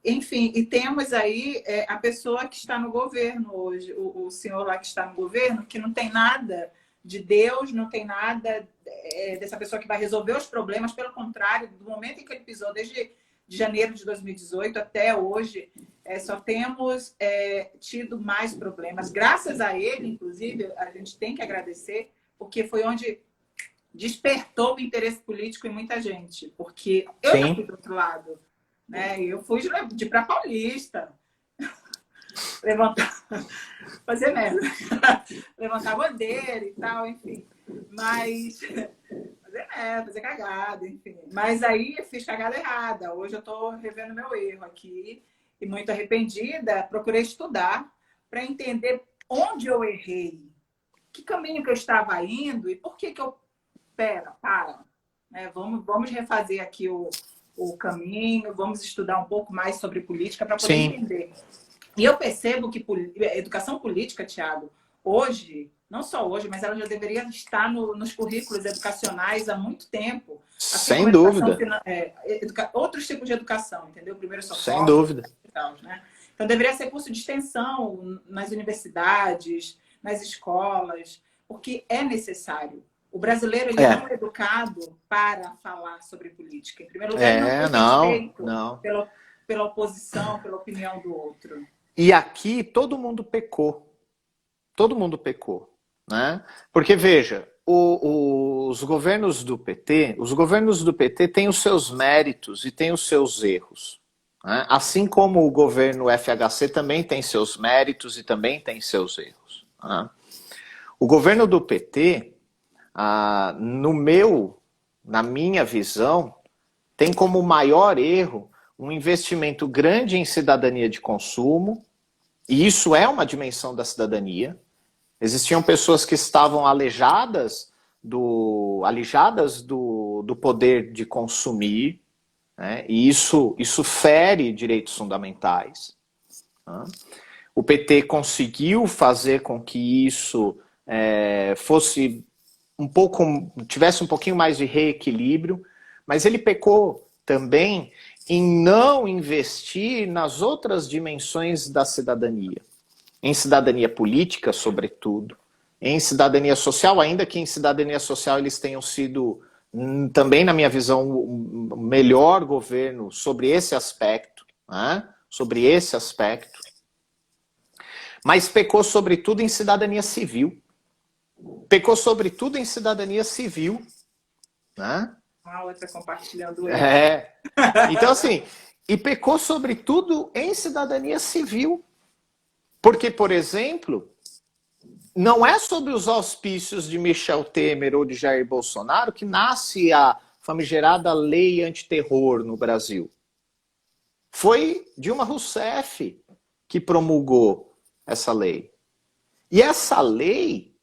A: Enfim, e temos aí a pessoa que está no governo hoje, o senhor lá que está no governo, que não tem nada de Deus, não tem nada dessa pessoa que vai resolver os problemas, pelo contrário, do momento em que ele pisou, desde janeiro de 2018 até hoje, só temos tido mais problemas. Graças a ele, inclusive, a gente tem que agradecer, porque foi onde despertou o interesse político em muita gente, porque eu já fui do outro lado. Né? Eu fui de pra Paulista, levantar, fazer merda, levantar bandeira e tal, enfim. Mas fazer merda, fazer cagada, enfim. Mas aí eu fiz cagada errada. Hoje eu tô revendo meu erro aqui e muito arrependida. Procurei estudar para entender onde eu errei, que caminho que eu estava indo e por que eu para, né? Vamos refazer aqui o caminho, vamos estudar um pouco mais sobre política para poder entender. E eu percebo que educação política, Thiago, hoje, não só hoje, mas ela já deveria estar nos currículos educacionais há muito tempo. Assim,
B: sem dúvida.
A: Outros tipos de educação, entendeu? Primeiro socorro.
B: Sem dúvida.
A: Tal, né? Então deveria ser curso de extensão nas universidades, nas escolas, porque é necessário. O brasileiro ele não é educado para falar sobre política. Em primeiro lugar, ele não tem respeito pela oposição, pela opinião do outro.
B: E aqui todo mundo pecou. Todo mundo pecou. Né? Porque, veja, os governos do PT têm os seus méritos e têm os seus erros. Né? Assim como o governo FHC também tem seus méritos e também tem seus erros. Né? O governo do PT... na minha visão, tem como maior erro um investimento grande em cidadania de consumo, e isso é uma dimensão da cidadania. Existiam pessoas que estavam alijadas do poder de consumir, né? E isso fere direitos fundamentais. Né? O PT conseguiu fazer com que isso fosse tivesse um pouquinho mais de reequilíbrio, mas ele pecou também em não investir nas outras dimensões da cidadania. Em cidadania política, sobretudo, em cidadania social, ainda que em cidadania social eles tenham sido também na minha visão, o melhor governo sobre esse aspecto, né? Sobre esse aspecto, mas pecou sobretudo em cidadania civil. Pecou sobretudo em cidadania civil, né?
A: Uma outra compartilhando ele.
B: Então, assim, e pecou sobretudo em cidadania civil. Porque, por exemplo, não é sob os auspícios de Michel Temer ou de Jair Bolsonaro que nasce a famigerada lei antiterror no Brasil. Foi Dilma Rousseff que promulgou essa lei. E essa lei,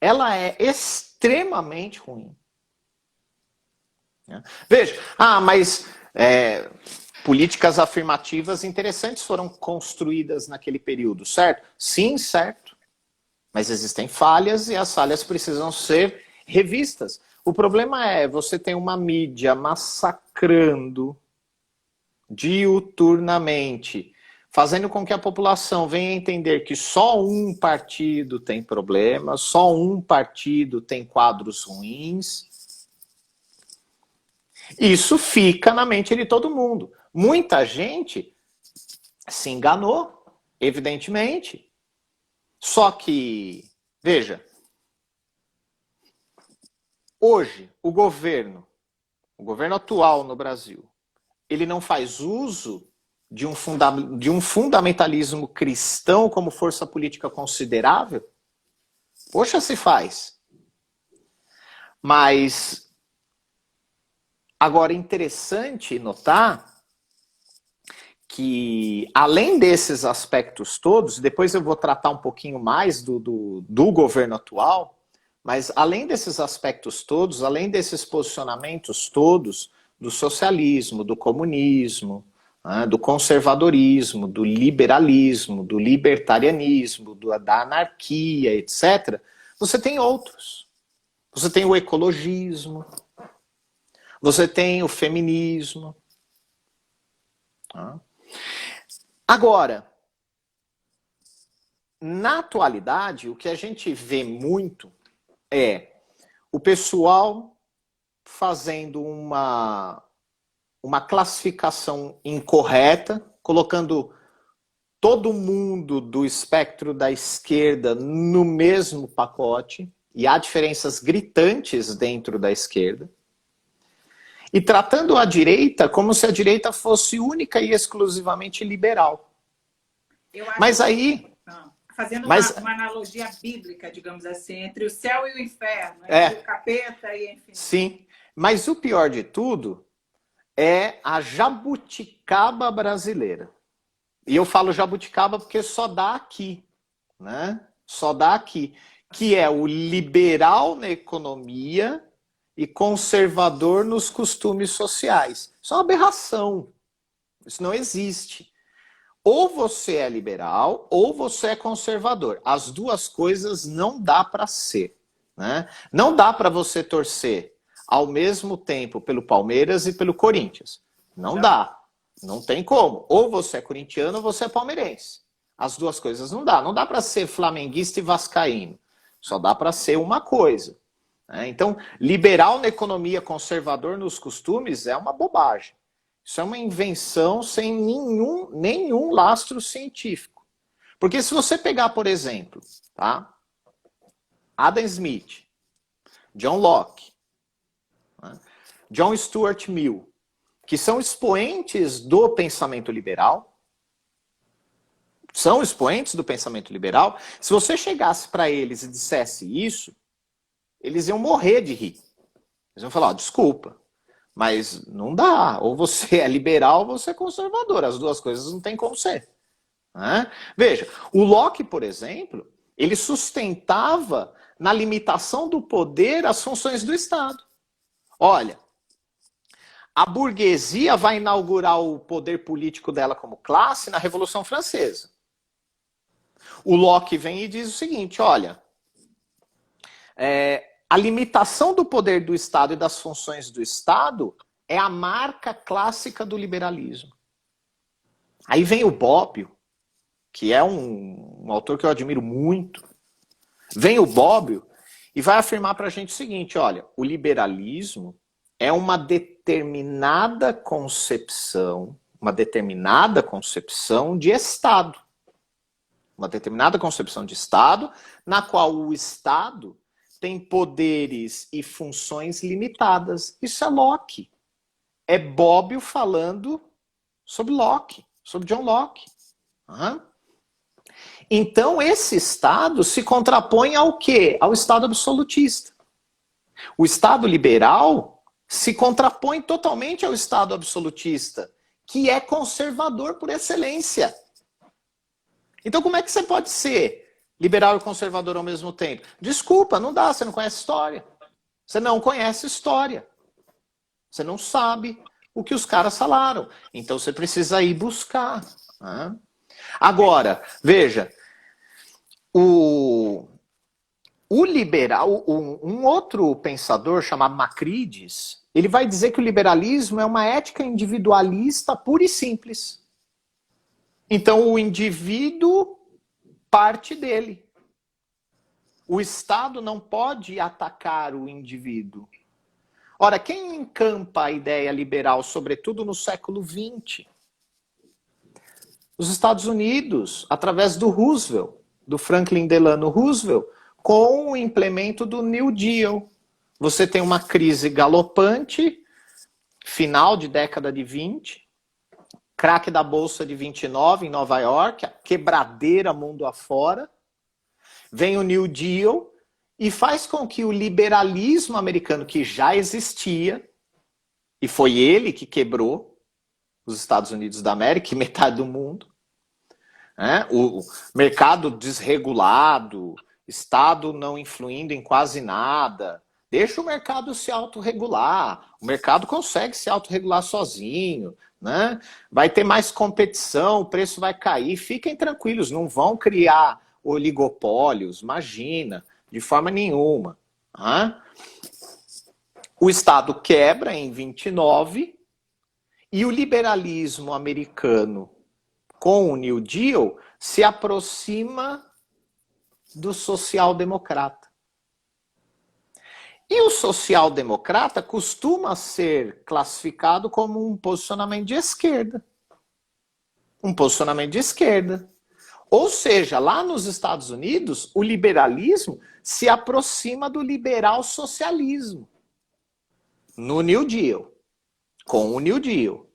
B: ela é extremamente ruim. Veja, mas políticas afirmativas interessantes foram construídas naquele período, certo? Sim, certo. Mas existem falhas e as falhas precisam ser revistas. O problema é você tem uma mídia massacrando diuturnamente, fazendo com que a população venha entender que só um partido tem problemas, só um partido tem quadros ruins. Isso fica na mente de todo mundo. Muita gente se enganou, evidentemente. Só que, veja, hoje o governo atual no Brasil, ele não faz uso de um fundamentalismo cristão como força política considerável? Poxa, se faz. Mas agora é interessante notar que, além desses aspectos todos, depois eu vou tratar um pouquinho mais do governo atual, mas além desses aspectos todos, além desses posicionamentos todos do socialismo, do comunismo, do conservadorismo, do liberalismo, do libertarianismo, da anarquia, etc., você tem outros. Você tem o ecologismo, você tem o feminismo. Agora, na atualidade, o que a gente vê muito é o pessoal fazendo uma classificação incorreta, colocando todo mundo do espectro da esquerda no mesmo pacote, e há diferenças gritantes dentro da esquerda, e tratando a direita como se a direita fosse única e exclusivamente liberal. Mas aí...
A: Fazendo uma analogia bíblica, digamos assim, entre o céu e o inferno, entre o capeta e enfim.
B: Sim, mas o pior de tudo é a jabuticaba brasileira. E eu falo jabuticaba porque só dá aqui, né? Só dá aqui. Que é o liberal na economia e conservador nos costumes sociais. Isso é uma aberração. Isso não existe. Ou você é liberal ou você é conservador. As duas coisas não dá para ser, né? Não dá para você torcer ao mesmo tempo pelo Palmeiras e pelo Corinthians. Não dá. Não tem como. Ou você é corintiano ou você é palmeirense. As duas coisas não dá. Não dá para ser flamenguista e vascaíno. Só dá para ser uma coisa. Então, liberal na economia, conservador nos costumes é uma bobagem. Isso é uma invenção sem nenhum lastro científico. Porque se você pegar, por exemplo, tá? Adam Smith, John Locke, John Stuart Mill, que são expoentes do pensamento liberal, se você chegasse para eles e dissesse isso, eles iam morrer de rir. Eles iam falar, desculpa, mas não dá. Ou você é liberal ou você é conservador. As duas coisas não tem como ser. Veja, o Locke, por exemplo, ele sustentava na limitação do poder as funções do Estado. Olha, a burguesia vai inaugurar o poder político dela como classe na Revolução Francesa. O Locke vem e diz o seguinte, olha, a limitação do poder do Estado e das funções do Estado é a marca clássica do liberalismo. Aí vem o Bobbio, que é um autor que eu admiro muito. Vem o Bobbio e vai afirmar para a gente o seguinte, olha, o liberalismo é uma determinada concepção de Estado. Uma determinada concepção de Estado, na qual o Estado tem poderes e funções limitadas. Isso é Locke. É Bobbio falando sobre Locke, sobre John Locke. Uhum. Então, esse Estado se contrapõe ao quê? Ao Estado absolutista. O Estado liberal se contrapõe totalmente ao Estado absolutista, que é conservador por excelência. Então, como é que você pode ser liberal e conservador ao mesmo tempo? Desculpa, não dá, você não conhece história. Você não conhece história. Você não sabe o que os caras falaram. Então, você precisa ir buscar. Né? Agora, veja, o liberal, um outro pensador chamado Macrides, ele vai dizer que o liberalismo é uma ética individualista pura e simples. Então o indivíduo parte dele. O Estado não pode atacar o indivíduo. Ora, quem encampa a ideia liberal, sobretudo no século XX? Os Estados Unidos, através do Roosevelt, do Franklin Delano Roosevelt, com o implemento do New Deal. Você tem uma crise galopante, final de década de 20, craque da Bolsa de 29 em Nova York, a quebradeira mundo afora. Vem o New Deal e faz com que o liberalismo americano, que já existia, e foi ele que quebrou os Estados Unidos da América e metade do mundo, né? O mercado desregulado, Estado não influindo em quase nada, deixa o mercado se autorregular. O mercado consegue se autorregular sozinho, né? Vai ter mais competição, o preço vai cair. Fiquem tranquilos, não vão criar oligopólios, imagina, de forma nenhuma. Né? O Estado quebra em 29 e o liberalismo americano, com o New Deal, se aproxima do social-democrata. E o social-democrata costuma ser classificado como um posicionamento de esquerda. Um posicionamento de esquerda. Ou seja, lá nos Estados Unidos, o liberalismo se aproxima do liberal-socialismo. No New Deal. Com o New Deal.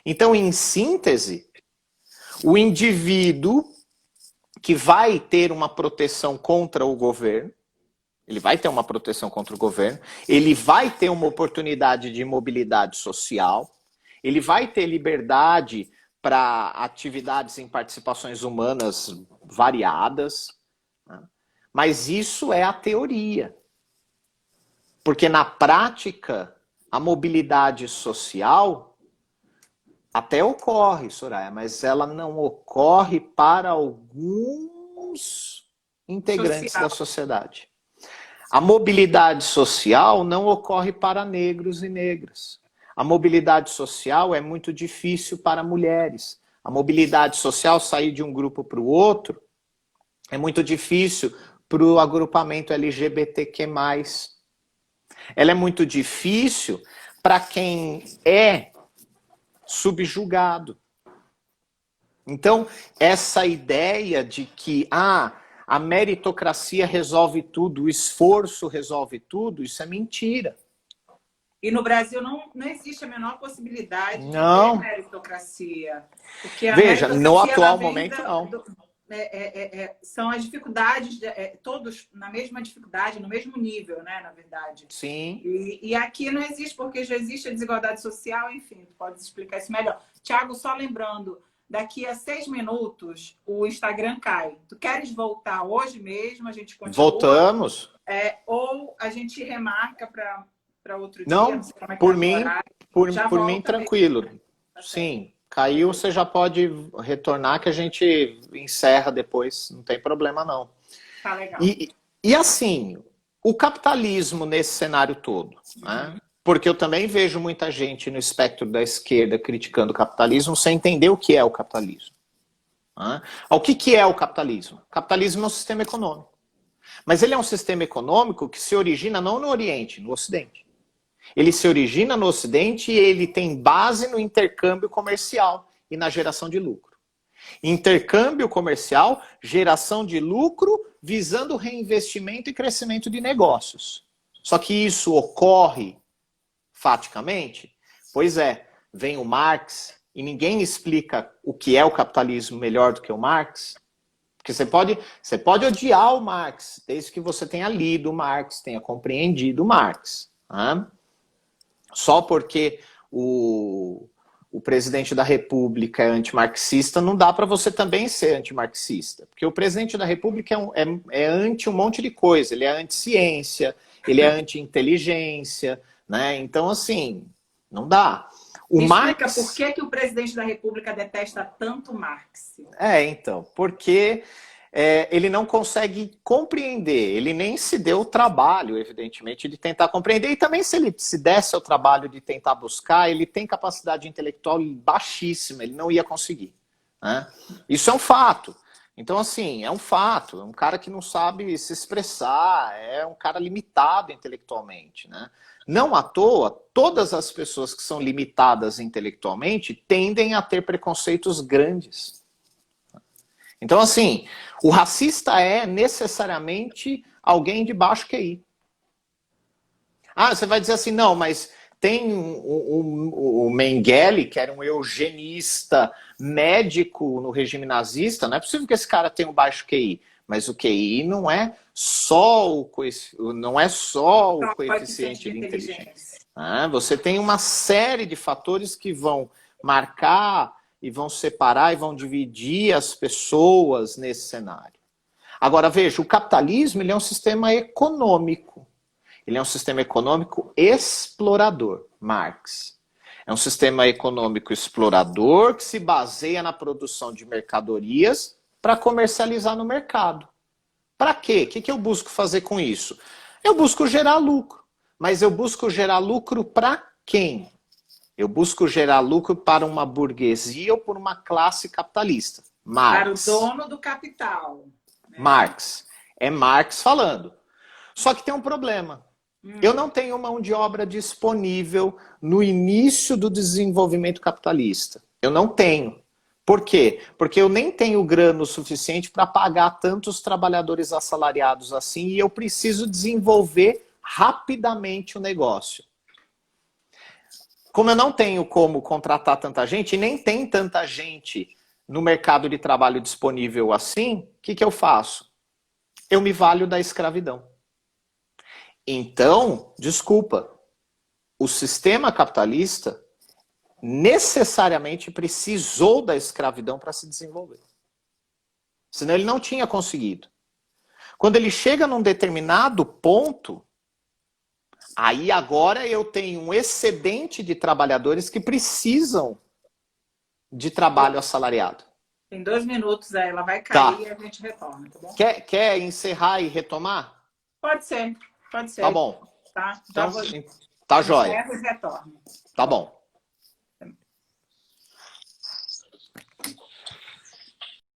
B: Então, em síntese, o indivíduo que vai ter uma proteção contra o governo, ele vai ter uma proteção contra o governo, ele vai ter uma oportunidade de mobilidade social, ele vai ter liberdade para atividades em participações humanas variadas, né? Mas isso é a teoria. Porque na prática, a mobilidade social até ocorre, Soraya, mas ela não ocorre para alguns integrantes da sociedade. A mobilidade social não ocorre para negros e negras. A mobilidade social é muito difícil para mulheres. A mobilidade social, sair de um grupo para o outro, é muito difícil para o agrupamento LGBTQ+. Ela é muito difícil para quem é subjugado. Então, essa ideia de que a meritocracia resolve tudo, o esforço resolve tudo, isso é mentira.
A: E no Brasil não existe a menor possibilidade de ter meritocracia. Porque a
B: Veja,
A: meritocracia,
B: no atual momento, não.
A: São as dificuldades, todos na mesma dificuldade, no mesmo nível, né, na verdade.
B: Sim.
A: E aqui não existe, porque já existe a desigualdade social, enfim, tu pode explicar isso melhor. Tiago, só lembrando, daqui a 6 minutos o Instagram cai. Tu queres voltar hoje mesmo? A gente continua?
B: Voltamos.
A: Ou a gente remarca para outro dia?
B: Não,
A: sei como é que
B: por
A: tá
B: mim, por mim tranquilo.
A: Tá
B: Sim, caiu, você já pode retornar que a gente encerra depois, não tem problema não.
A: Tá legal.
B: E assim, o capitalismo nesse cenário todo, né? Porque eu também vejo muita gente no espectro da esquerda criticando o capitalismo sem entender o que é o capitalismo. Né? O que é o capitalismo? O capitalismo é um sistema econômico. Mas ele é um sistema econômico que se origina não no Oriente, no Ocidente. Ele se origina no Ocidente e ele tem base no intercâmbio comercial e na geração de lucro. Intercâmbio comercial, geração de lucro, visando reinvestimento e crescimento de negócios. Só que isso ocorre faticamente? Pois é, vem o Marx e ninguém explica o que é o capitalismo melhor do que o Marx. Porque você pode odiar o Marx, desde que você tenha lido o Marx, tenha compreendido o Marx. Né? Só porque o presidente da República é antimarxista, não dá para você também ser antimarxista. Porque o presidente da República é anti um monte de coisa. Ele é anti-ciência, ele é anti-inteligência, né? Então, assim, não dá.
A: Me explica por que o presidente da República detesta tanto Marx?
B: Então, porque ele não consegue compreender, ele nem se deu o trabalho, evidentemente, de tentar compreender, e também se ele se desse o trabalho de tentar buscar, ele tem capacidade intelectual baixíssima, ele não ia conseguir. Né? Isso é um fato. Então, assim, é um fato, é um cara que não sabe se expressar, é um cara limitado intelectualmente, né? Não à toa, todas as pessoas que são limitadas intelectualmente tendem a ter preconceitos grandes. Então, assim, o racista é necessariamente alguém de baixo QI. Ah, você vai dizer assim, não, mas tem o Mengele, que era um eugenista médico no regime nazista, não é possível que esse cara tenha um baixo QI. Mas o QI não é só o coeficiente de inteligência. Você tem uma série de fatores que vão marcar e vão separar e vão dividir as pessoas nesse cenário. Agora, veja, o capitalismo ele é um sistema econômico. Ele é um sistema econômico explorador, Marx. É um sistema econômico explorador que se baseia na produção de mercadorias para comercializar no mercado. Para quê? O que eu busco fazer com isso? Eu busco gerar lucro. Mas eu busco gerar lucro para quem? Eu busco gerar lucro para uma burguesia ou por uma classe capitalista. Marx.
A: Para o dono do capital. Né?
B: Marx. É Marx falando. Só que tem um problema. Eu não tenho mão de obra disponível no início do desenvolvimento capitalista. Eu não tenho. Por quê? Porque eu nem tenho grana o suficiente para pagar tantos trabalhadores assalariados assim e eu preciso desenvolver rapidamente o negócio. Como eu não tenho como contratar tanta gente, e nem tem tanta gente no mercado de trabalho disponível assim, o que eu faço? Eu me valho da escravidão. Então, desculpa, o sistema capitalista necessariamente precisou da escravidão para se desenvolver. Senão ele não tinha conseguido. Quando ele chega num determinado ponto, aí agora eu tenho um excedente de trabalhadores que precisam de trabalho assalariado.
A: Tem 2 minutos, aí ela vai cair e a gente retorna, tá bom?
B: Quer encerrar e retomar?
A: Pode ser, pode ser.
B: Tá bom.
A: Tá,
B: então, tá jóia.
A: Encerra e retorna.
B: Tá bom.